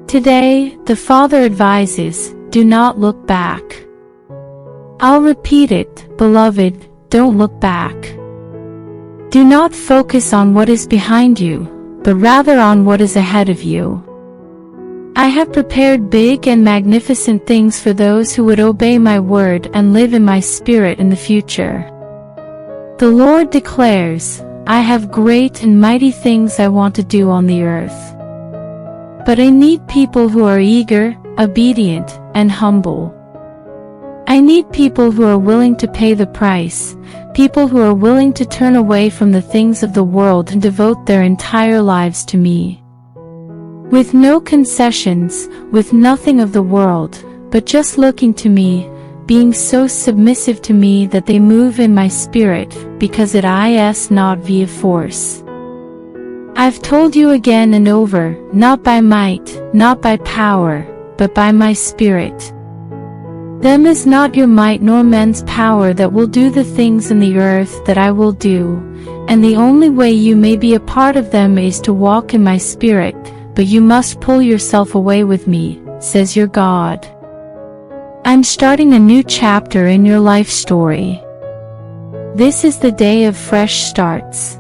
Today, the Father advises, do not look back. I'll repeat it, beloved, don't look back. Do not focus on what is behind you, but rather on what is ahead of you. I have prepared big and magnificent things for those who would obey my word and live in my spirit in the future. The Lord declares, I have great and mighty things I want to do on the earth. But I need people who are eager, obedient, and humble. I need people who are willing to pay the price, people who are willing to turn away from the things of the world and devote their entire lives to me. With no concessions, with nothing of the world, but just looking to me, being so submissive to me that they move in my spirit, because it is not via force. I've told you again and over, not by might, not by power, but by my spirit. Them is not your might nor men's power that will do the things in the earth that I will do, and the only way you may be a part of them is to walk in my spirit, but you must pull yourself away with me, says your God. I'm starting a new chapter in your life story. This is the day of fresh starts.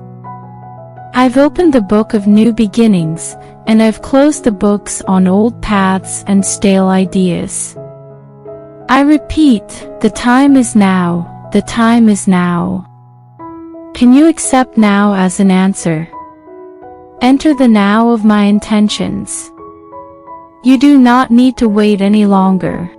I've opened the book of new beginnings, and I've closed the books on old paths and stale ideas. I repeat, the time is now, the time is now. Can you accept now as an answer? Enter the now of my intentions. You do not need to wait any longer.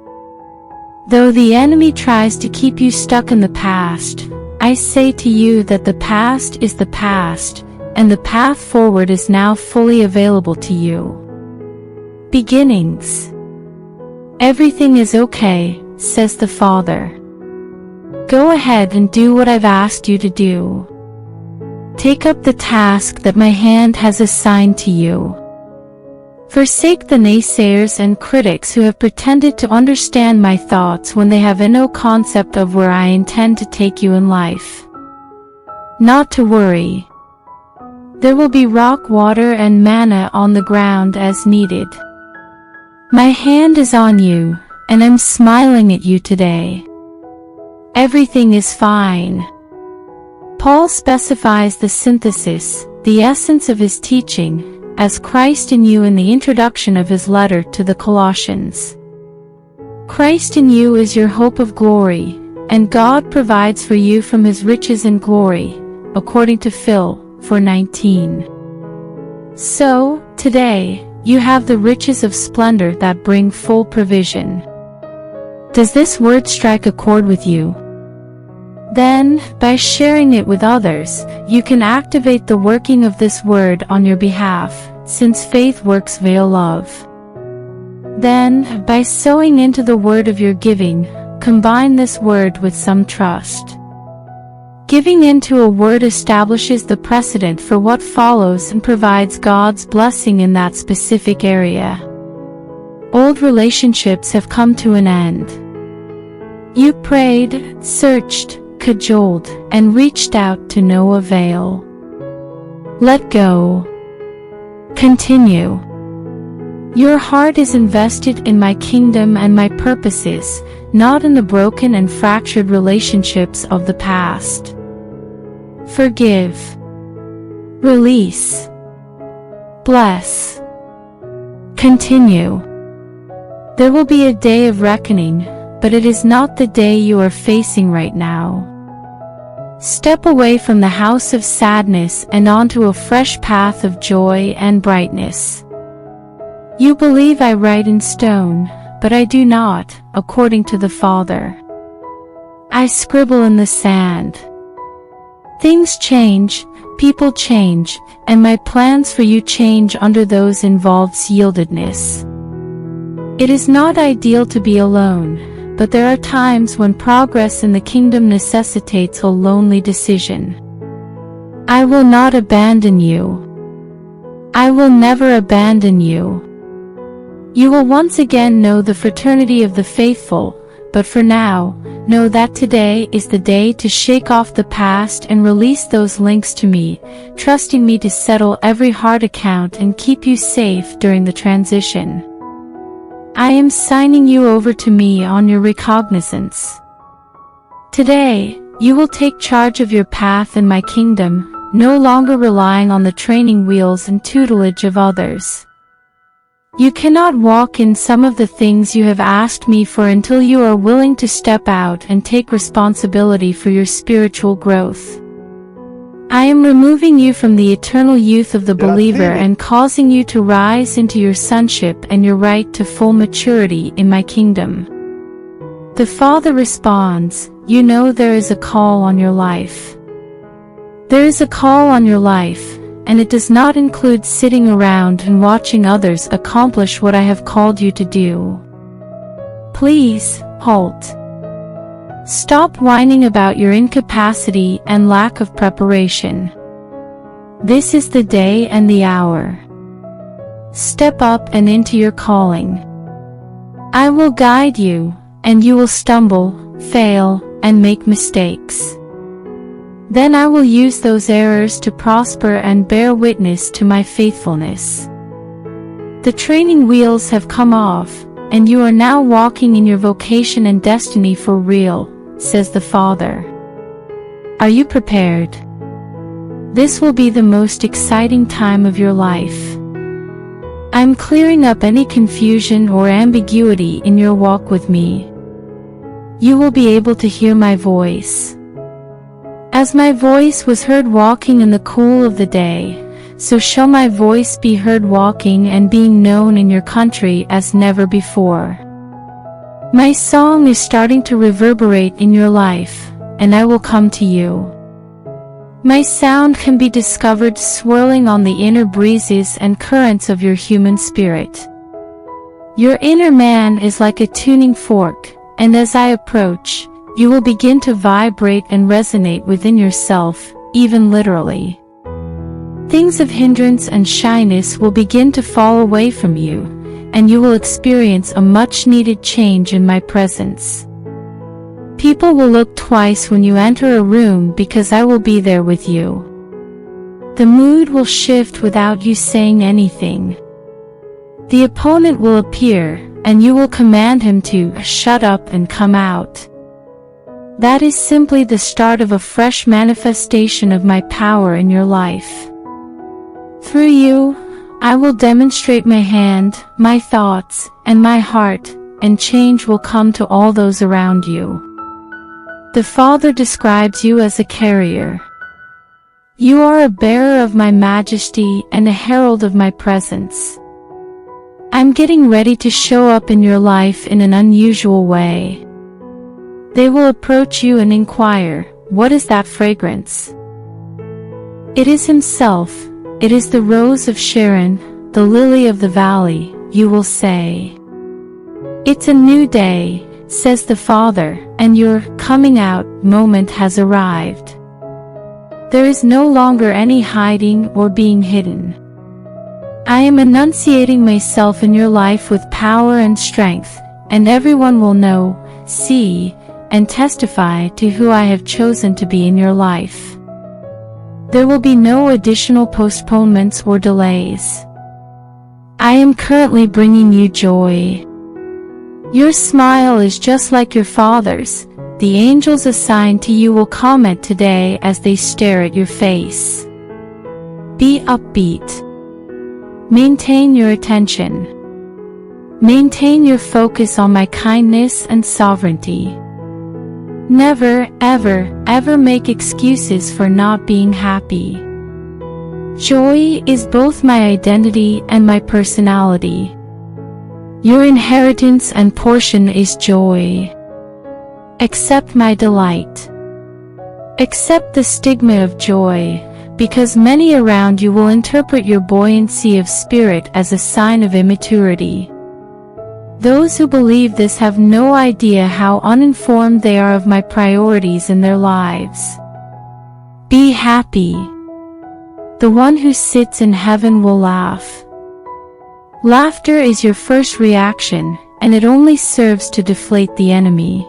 Though the enemy tries to keep you stuck in the past, I say to you that the past is the past, and the path forward is now fully available to you. Beginnings. Everything is okay, says the Father. Go ahead and do what I've asked you to do. Take up the task that my hand has assigned to you. Forsake the naysayers and critics who have pretended to understand my thoughts when they have no concept of where I intend to take you in life. Not to worry. There will be rock, water, and manna on the ground as needed. My hand is on you, and I'm smiling at you today. Everything is fine. Paul specifies the synthesis, the essence of his teaching, as Christ in you in the introduction of his letter to the Colossians. Christ in you is your hope of glory, and God provides for you from his riches in glory, according to Phil 4:19. So, today, you have the riches of splendor that bring full provision. Does this word strike a chord with you? Then, by sharing it with others, you can activate the working of this word on your behalf, since faith works via love. Then, by sowing into the word of your giving, combine this word with some trust. Giving into a word establishes the precedent for what follows and provides God's blessing in that specific area. Old relationships have come to an end. You prayed, searched, cajoled, and reached out to no avail. Let go. Continue. Your heart is invested in my kingdom and my purposes, not in the broken and fractured relationships of the past. Forgive. Release. Bless. Continue. There will be a day of reckoning, but it is not the day you are facing right now. Step away from the house of sadness and onto a fresh path of joy and brightness. You believe I write in stone, but I do not, according to the Father. I scribble in the sand. Things change, people change, and my plans for you change under those involved's yieldedness. It is not ideal to be alone, but there are times when progress in the kingdom necessitates a lonely decision. I will not abandon you. I will never abandon you. You will once again know the fraternity of the faithful, but for now, know that today is the day to shake off the past and release those links to me, trusting me to settle every heart account and keep you safe during the transition. I am signing you over to me on your recognizance. Today, you will take charge of your path in my kingdom, no longer relying on the training wheels and tutelage of others. You cannot walk in some of the things you have asked me for until you are willing to step out and take responsibility for your spiritual growth. I am removing you from the eternal youth of the believer and causing you to rise into your sonship and your right to full maturity in my kingdom. The Father responds, you know there is a call on your life. There is a call on your life, and it does not include sitting around and watching others accomplish what I have called you to do. Please, halt. Stop whining about your incapacity and lack of preparation. This is the day and the hour. Step up and into your calling. I will guide you, and you will stumble, fail, and make mistakes. Then I will use those errors to prosper and bear witness to my faithfulness. The training wheels have come off, and you are now walking in your vocation and destiny for real, says the Father. Are you prepared? This will be the most exciting time of your life. I'm clearing up any confusion or ambiguity in your walk with me. You will be able to hear my voice. As my voice was heard walking in the cool of the day, so shall my voice be heard walking and being known in your country as never before. My song is starting to reverberate in your life, and I will come to you. My sound can be discovered swirling on the inner breezes and currents of your human spirit. Your inner man is like a tuning fork, and as I approach, you will begin to vibrate and resonate within yourself, even literally. Things of hindrance and shyness will begin to fall away from you, and you will experience a much-needed change in my presence. People will look twice when you enter a room because I will be there with you. The mood will shift without you saying anything. The opponent will appear, and you will command him to shut up and come out. That is simply the start of a fresh manifestation of my power in your life. Through you, I will demonstrate my hand, my thoughts, and my heart, and change will come to all those around you. The Father describes you as a carrier. You are a bearer of my majesty and a herald of my presence. I'm getting ready to show up in your life in an unusual way. They will approach you and inquire, what is that fragrance? It is himself, it is the rose of Sharon, the lily of the valley, you will say. It's a new day, says the Father, and your coming out moment has arrived. There is no longer any hiding or being hidden. I am enunciating myself in your life with power and strength, and everyone will know, see, and testify to who I have chosen to be in your life. There will be no additional postponements or delays. I am currently bringing you joy. Your smile is just like your Father's. The angels assigned to you will comment today as they stare at your face. Be upbeat. Maintain your attention. Maintain your focus on my kindness and sovereignty. Never, ever, ever make excuses for not being happy. Joy is both my identity and my personality. Your inheritance and portion is joy. Accept my delight. Accept the stigma of joy, because many around you will interpret your buoyancy of spirit as a sign of immaturity. Those who believe this have no idea how uninformed they are of my priorities in their lives. Be happy. The one who sits in heaven will laugh. Laughter is your first reaction, and it only serves to deflate the enemy.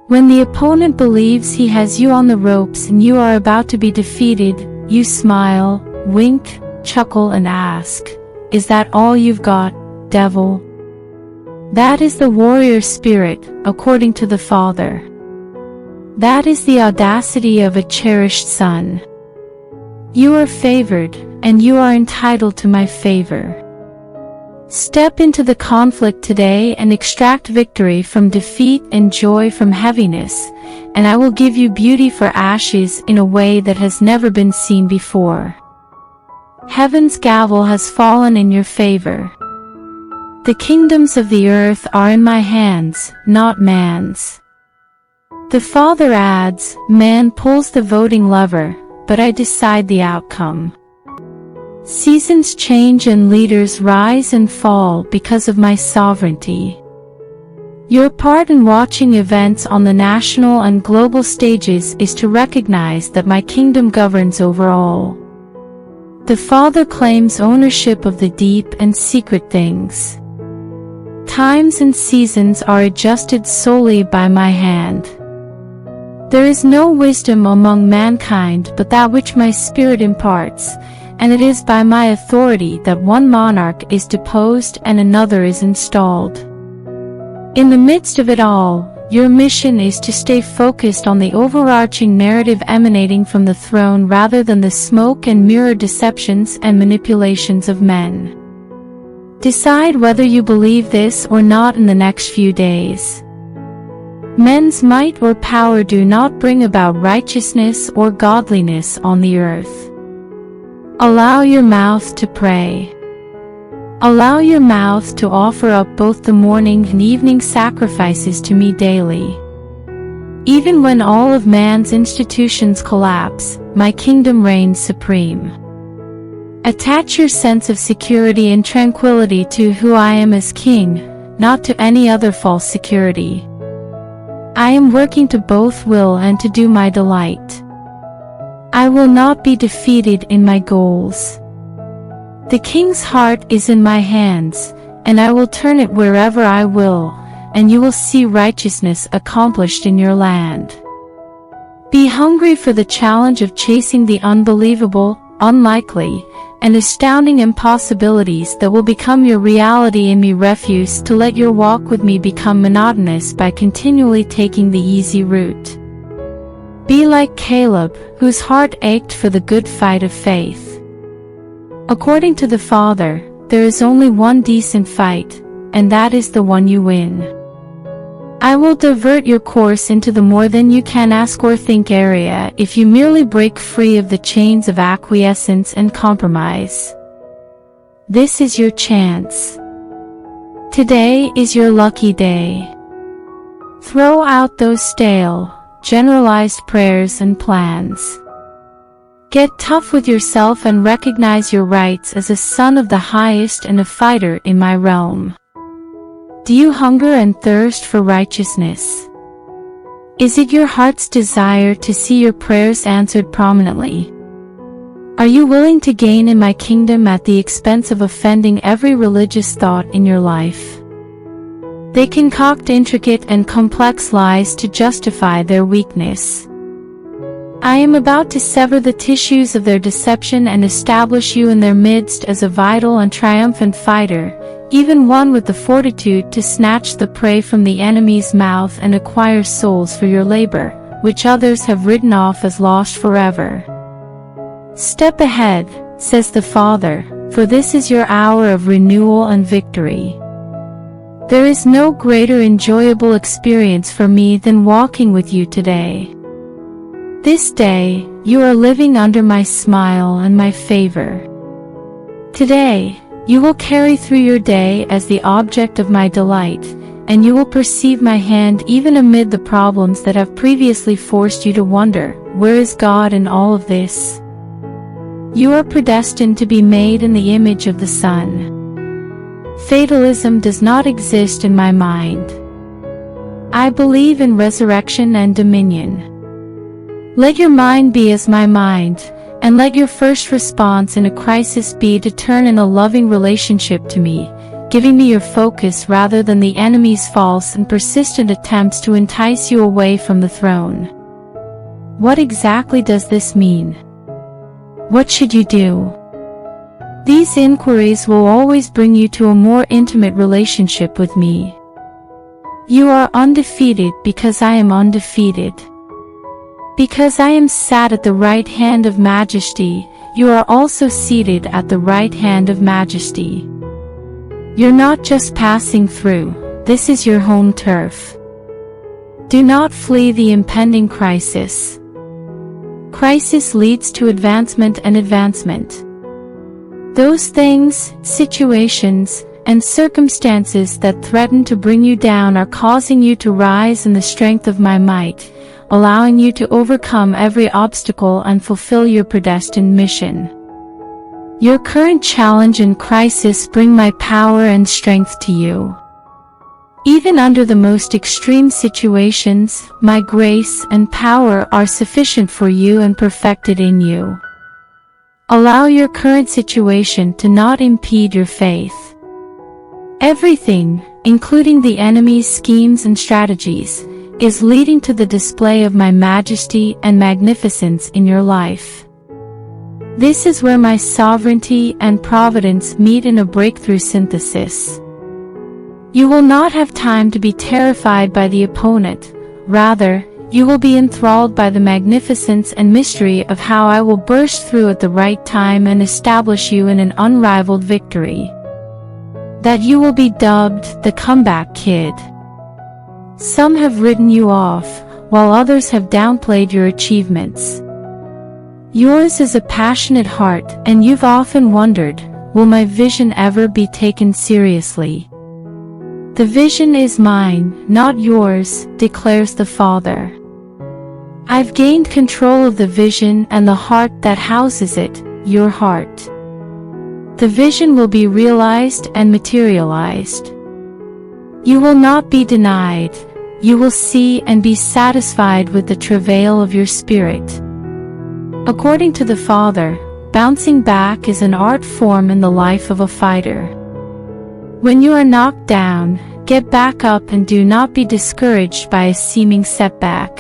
When the opponent believes he has you on the ropes and you are about to be defeated, you smile, wink, chuckle and ask, "Is that all you've got, devil?" That is the warrior spirit, according to the Father. That is the audacity of a cherished son. You are favored, and you are entitled to my favor. Step into the conflict today and extract victory from defeat and joy from heaviness, and I will give you beauty for ashes in a way that has never been seen before. Heaven's gavel has fallen in your favor. The kingdoms of the earth are in my hands, not man's. The Father adds, man pulls the voting lever, but I decide the outcome. Seasons change and leaders rise and fall because of my sovereignty. Your part in watching events on the national and global stages is to recognize that my kingdom governs over all. The Father claims ownership of the deep and secret things. Times and seasons are adjusted solely by my hand. There is no wisdom among mankind but that which my Spirit imparts, and it is by my authority that one monarch is deposed and another is installed. In the midst of it all, your mission is to stay focused on the overarching narrative emanating from the throne rather than the smoke and mirror deceptions and manipulations of men. Decide whether you believe this or not in the next few days. Men's might or power do not bring about righteousness or godliness on the earth. Allow your mouth to pray. Allow your mouth to offer up both the morning and evening sacrifices to me daily. Even when all of man's institutions collapse, my kingdom reigns supreme. Attach your sense of security and tranquility to who I am as king, not to any other false security. I am working to both will and to do my delight. I will not be defeated in my goals. The king's heart is in my hands, and I will turn it wherever I will, and you will see righteousness accomplished in your land. Be hungry for the challenge of chasing the unbelievable, unlikely, and astounding impossibilities that will become your reality in me. Refuse to let your walk with me become monotonous by continually taking the easy route. Be like Caleb, whose heart ached for the good fight of faith. According to the Father, there is only one decent fight, and that is the one you win. I will divert your course into the more than you can ask or think area if you merely break free of the chains of acquiescence and compromise. This is your chance. Today is your lucky day. Throw out those stale, generalized prayers and plans. Get tough with yourself and recognize your rights as a son of the highest and a fighter in my realm. Do you hunger and thirst for righteousness? Is it your heart's desire to see your prayers answered prominently? Are you willing to gain in my kingdom at the expense of offending every religious thought in your life? They concoct intricate and complex lies to justify their weakness. I am about to sever the tissues of their deception and establish you in their midst as a vital and triumphant fighter, even one with the fortitude to snatch the prey from the enemy's mouth and acquire souls for your labor, which others have written off as lost forever. Step ahead, says the Father, for this is your hour of renewal and victory. There is no greater enjoyable experience for me than walking with you today. This day, you are living under my smile and my favor. Today, you will carry through your day as the object of my delight, and you will perceive my hand even amid the problems that have previously forced you to wonder, where is God in all of this? You are predestined to be made in the image of the Son. Fatalism does not exist in my mind. I believe in resurrection and dominion. Let your mind be as my mind, and let your first response in a crisis be to turn in a loving relationship to me, giving me your focus rather than the enemy's false and persistent attempts to entice you away from the throne. What exactly does this mean? What should you do? These inquiries will always bring you to a more intimate relationship with me. You are undefeated because I am undefeated. Because I am sat at the right hand of majesty, you are also seated at the right hand of majesty. You're not just passing through, this is your home turf. Do not flee the impending crisis. Crisis leads to advancement and advancement. Those things, situations, and circumstances that threaten to bring you down are causing you to rise in the strength of my might, allowing you to overcome every obstacle and fulfill your predestined mission. Your current challenge and crisis bring my power and strength to you. Even under the most extreme situations, my grace and power are sufficient for you and perfected in you. Allow your current situation to not impede your faith. Everything, including the enemy's schemes and strategies, is leading to the display of my majesty and magnificence in your life. This is where my sovereignty and providence meet in a breakthrough synthesis. You will not have time to be terrified by the opponent, rather, you will be enthralled by the magnificence and mystery of how I will burst through at the right time and establish you in an unrivaled victory. That you will be dubbed the comeback kid. Some have written you off, while others have downplayed your achievements. Yours is a passionate heart, and you've often wondered, will my vision ever be taken seriously? The vision is mine, not yours, declares the Father. I've gained control of the vision and the heart that houses it, your heart. The vision will be realized and materialized. You will not be denied. You will see and be satisfied with the travail of your spirit. According to the Father, bouncing back is an art form in the life of a fighter. When you are knocked down, get back up and do not be discouraged by a seeming setback.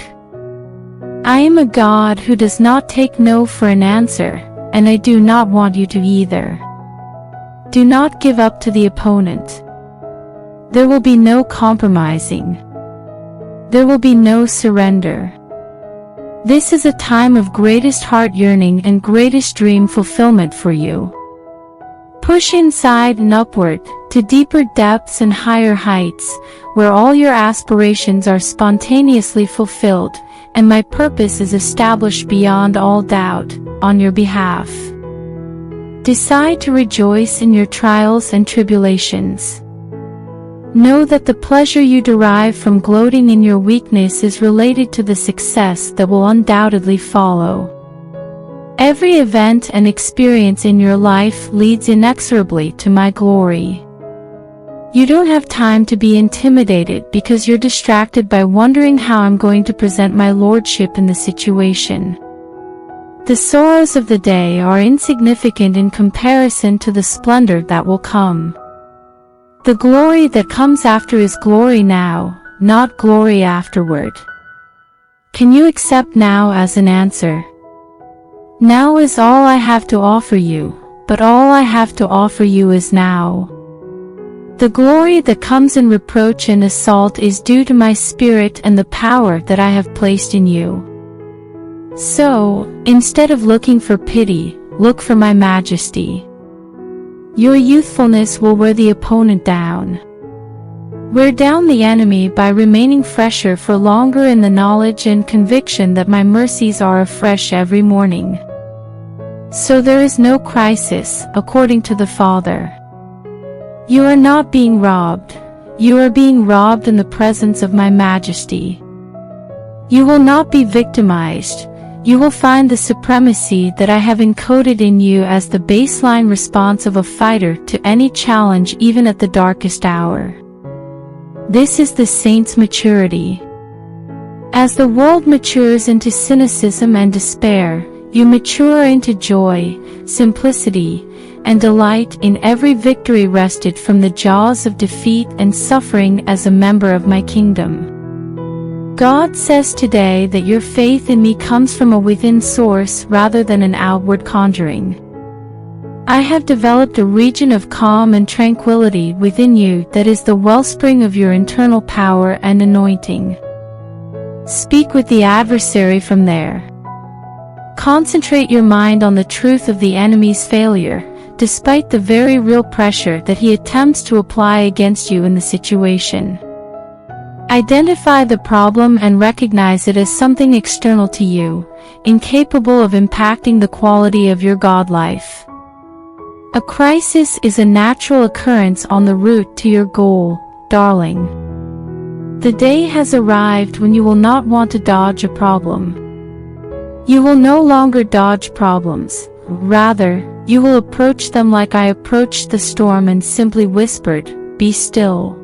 I am a God who does not take no for an answer, and I do not want you to either. Do not give up to the opponent. There will be no compromising. There will be no surrender. This is a time of greatest heart yearning and greatest dream fulfillment for you. Push inside and upward, to deeper depths and higher heights, where all your aspirations are spontaneously fulfilled, and my purpose is established beyond all doubt, on your behalf. Decide to rejoice in your trials and tribulations. Know that the pleasure you derive from gloating in your weakness is related to the success that will undoubtedly follow. Every event and experience in your life leads inexorably to my glory. You don't have time to be intimidated because you're distracted by wondering how I'm going to present my lordship in the situation. The sorrows of the day are insignificant in comparison to the splendor that will come. The glory that comes after is glory now, not glory afterward. Can you accept now as an answer? Now is all I have to offer you, but all I have to offer you is now. The glory that comes in reproach and assault is due to my spirit and the power that I have placed in you. So, instead of looking for pity, look for my majesty. Your youthfulness will wear the opponent down. Wear down the enemy by remaining fresher for longer in the knowledge and conviction that my mercies are afresh every morning. So there is no crisis, according to the Father. You are not being robbed. You are being robbed in the presence of my majesty. You will not be victimized. You will find the supremacy that I have encoded in you as the baseline response of a fighter to any challenge, even at the darkest hour. This is the saint's maturity. As the world matures into cynicism and despair, you mature into joy, simplicity, and delight in every victory wrested from the jaws of defeat and suffering as a member of my kingdom. God says today that your faith in me comes from a within source rather than an outward conjuring. I have developed a region of calm and tranquility within you that is the wellspring of your internal power and anointing. Speak with the adversary from there. Concentrate your mind on the truth of the enemy's failure, despite the very real pressure that he attempts to apply against you in the situation. Identify the problem and recognize it as something external to you, incapable of impacting the quality of your God life. A crisis is a natural occurrence on the route to your goal, darling. The day has arrived when you will not want to dodge a problem. You will no longer dodge problems. Rather, you will approach them like I approached the storm and simply whispered, "Be still."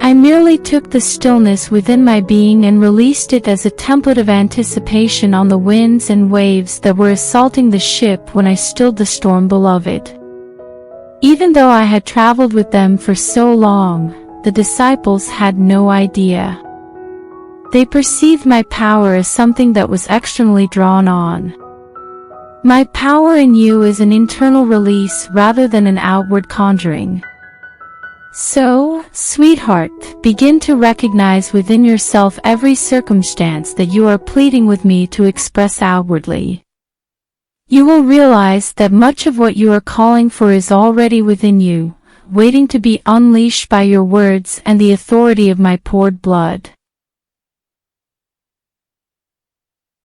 I merely took the stillness within my being and released it as a template of anticipation on the winds and waves that were assaulting the ship when I stilled the storm, beloved. Even though I had traveled with them for so long, the disciples had no idea. They perceived my power as something that was externally drawn on. My power in you is an internal release rather than an outward conjuring. So, sweetheart, begin to recognize within yourself every circumstance that you are pleading with me to express outwardly. You will realize that much of what you are calling for is already within you, waiting to be unleashed by your words and the authority of my poured blood.